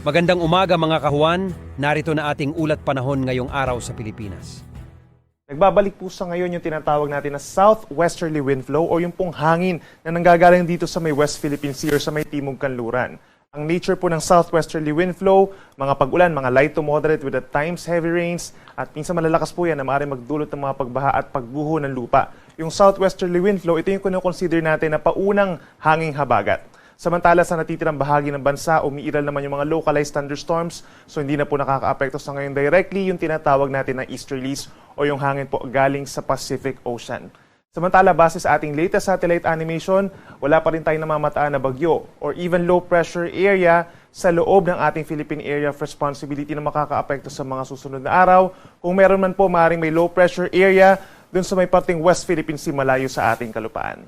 Magandang umaga mga kahuan, narito na ating ulat panahon ngayong araw sa Pilipinas. Nagbabalik po sa ngayon yung tinatawag natin na southwesterly wind flow o yung pong hangin na nanggagaling dito sa may West Philippine Sea or sa may Timog Kanluran. Ang nature po ng southwesterly wind flow, mga pag-ulan, mga light to moderate with at times heavy rains at minsan malalakas po yan na maaaring magdulot ng mga pagbaha at pagguho ng lupa. Yung southwesterly wind flow, ito yung kinoconsider natin na paunang hanging habagat. Samantala sa natitirang bahagi ng bansa, umiiral naman yung mga localized thunderstorms, so hindi na po nakaka-apekto sa ngayon directly yung tinatawag natin na easterlies o yung hangin po galing sa Pacific Ocean. Samantala, base sa ating latest satellite animation, wala pa rin tayong namamataan na bagyo or even low pressure area sa loob ng ating Philippine Area of Responsibility na makaka-apekto sa mga susunod na araw. Kung meron man po, maaaring may low pressure area dun sa may parting West Philippine Sea malayo sa ating kalupaan.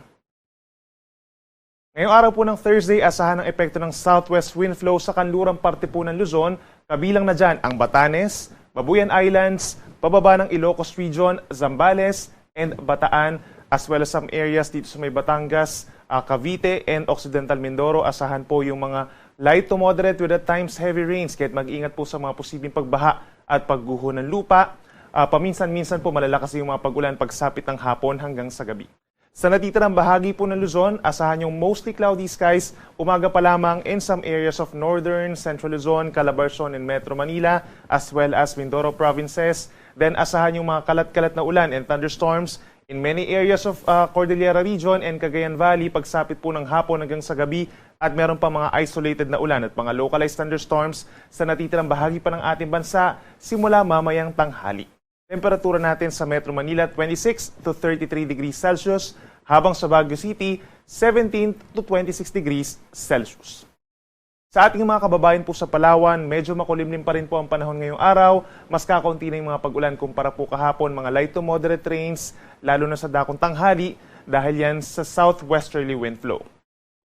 Ngayong araw po ng Thursday, asahan ang epekto ng southwest wind flow sa kanlurang parte po ng Luzon, kabilang na dyan ang Batanes, Babuyan Islands, pababa ng Ilocos Region, Zambales, and Bataan, as well as some areas dito sa may Batangas, Cavite, and Occidental Mindoro. Asahan po yung mga light to moderate with at times heavy rains, kahit mag-ingat po sa mga posibleng pagbaha at pagguho ng lupa. Paminsan-minsan po malalakas yung mga pag-ulan pagsapit ng hapon hanggang sa gabi. Sa natitirang bahagi po ng Luzon, asahan yung mostly cloudy skies, umaga pa lamang in some areas of northern, central Luzon, Calabarzon, and Metro Manila, as well as Mindoro provinces. Then asahan yung mga kalat-kalat na ulan and thunderstorms in many areas of Cordillera Region and Cagayan Valley, pagsapit po ng hapon hanggang sa gabi, at meron pa mga isolated na ulan at mga localized thunderstorms sa natitirang bahagi pa ng ating bansa simula mamayang tanghali. Temperatura natin sa Metro Manila, 26 to 33 degrees Celsius, habang sa Baguio City, 17 to 26 degrees Celsius. Sa ating mga kababayan po sa Palawan, medyo makulimlim pa rin po ang panahon ngayong araw. Mas kakaunti na yung mga pag-ulan kumpara po kahapon, mga light to moderate rains, lalo na sa dakong tanghali dahil yan sa southwesterly wind flow.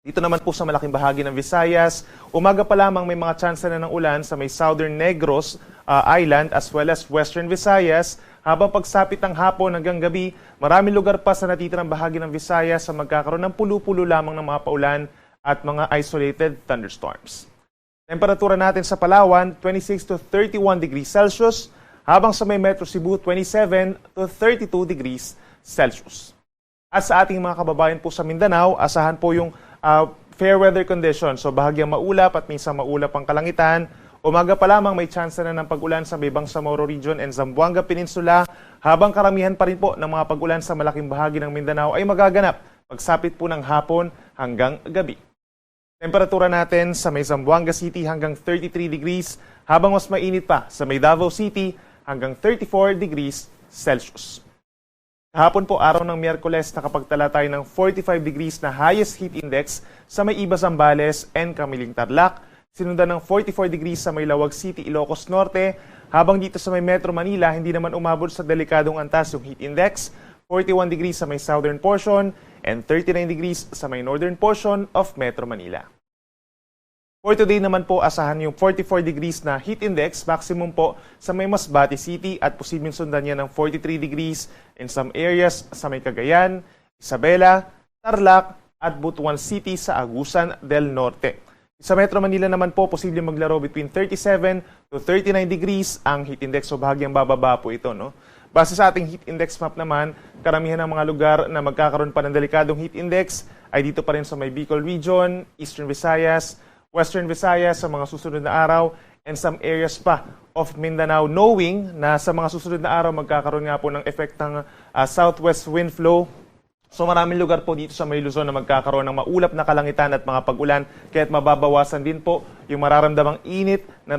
Dito naman po sa malaking bahagi ng Visayas, umaga pa lamang may mga tsansa na ng ulan sa may Southern Negros Island as well as Western Visayas, habang pagsapit ng hapon hanggang gabi, maraming lugar pa sa natitirang bahagi ng Visayas sa magkakaroon ng pulo-pulo lamang ng mga paulan at mga isolated thunderstorms. Temperatura natin sa Palawan, 26 to 31 degrees Celsius, habang sa may Metro Cebu, 27 to 32 degrees Celsius. At sa ating mga kababayan po sa Mindanao, asahan po yung fair weather conditions, so bahagyang maulap at minsan maulap ang kalangitan. Umaga pa lamang may chance na ng pag-ulan sa may Bangsamoro Region and Zamboanga Peninsula, habang karamihan pa rin po ng mga pag-ulan sa malaking bahagi ng Mindanao ay magaganap pagsapit po ng hapon hanggang gabi. Temperatura natin sa may Zamboanga City hanggang 33 degrees, habang mas mainit pa sa may Davao City hanggang 34 degrees Celsius. Kahapon po, araw ng Miyerkules, nakapagtala tayo ng 45 degrees na highest heat index sa may Iba Zambales and Camiling Tarlac. Sinundan ng 44 degrees sa may Lawag City, Ilocos Norte. Habang dito sa may Metro Manila, hindi naman umabot sa delikadong antas yung heat index. 41 degrees sa may southern portion and 39 degrees sa may northern portion of Metro Manila. For today naman po, asahan yung 44 degrees na heat index, maximum po sa may Masbate City at posibleng sundan niya ng 43 degrees in some areas sa may Cagayan, Isabela, Tarlac at Butuan City sa Agusan del Norte. Sa Metro Manila naman po, posibleng maglaro between 37 to 39 degrees ang heat index, so bahagyang bababa po ito, no? Base sa ating heat index map naman, karamihan ng mga lugar na magkakaroon pa ng delikadong heat index ay dito pa rin sa may Bicol Region, Eastern Visayas, Western Visayas sa mga susunod na araw, and some areas pa of Mindanao, knowing na sa mga susunod na araw magkakaroon nga po ng effect ng southwest wind flow. So maraming lugar po dito sa may Luzon na magkakaroon ng maulap na kalangitan at mga pag-ulan, kaya't mababawasan din po yung mararamdamang init na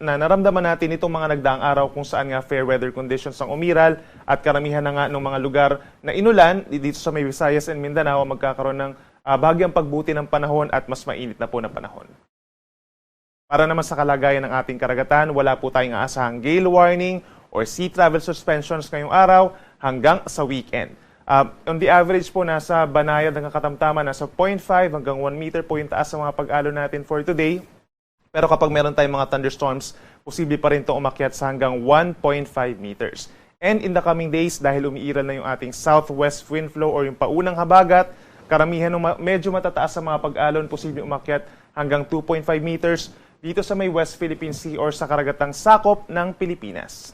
naramdaman natin itong mga nagdaang araw kung saan nga fair weather conditions ang umiral, at karamihan na nga ng mga lugar na inulan dito sa may Visayas and Mindanao magkakaroon ng bahagyang pagbuti ng panahon at mas mainit na po na panahon. Para naman sa kalagayan ng ating karagatan, wala po tayong aasahang gale warning or sea travel suspensions ngayong araw hanggang sa weekend. On the average po, nasa banayad ng katamtaman, nasa 0.5 hanggang 1 meter po yung taas sa mga pag-alo natin for today. Pero kapag meron tayong mga thunderstorms, posible pa rin ito umakyat sa hanggang 1.5 meters. And in the coming days, dahil umiiral na yung ating southwest wind flow or yung paunang habagat, karamihan ng medyo matataas sa mga pag-alon, posible umakyat hanggang 2.5 meters. dito sa may West Philippine Sea or sa karagatang sakop ng Pilipinas.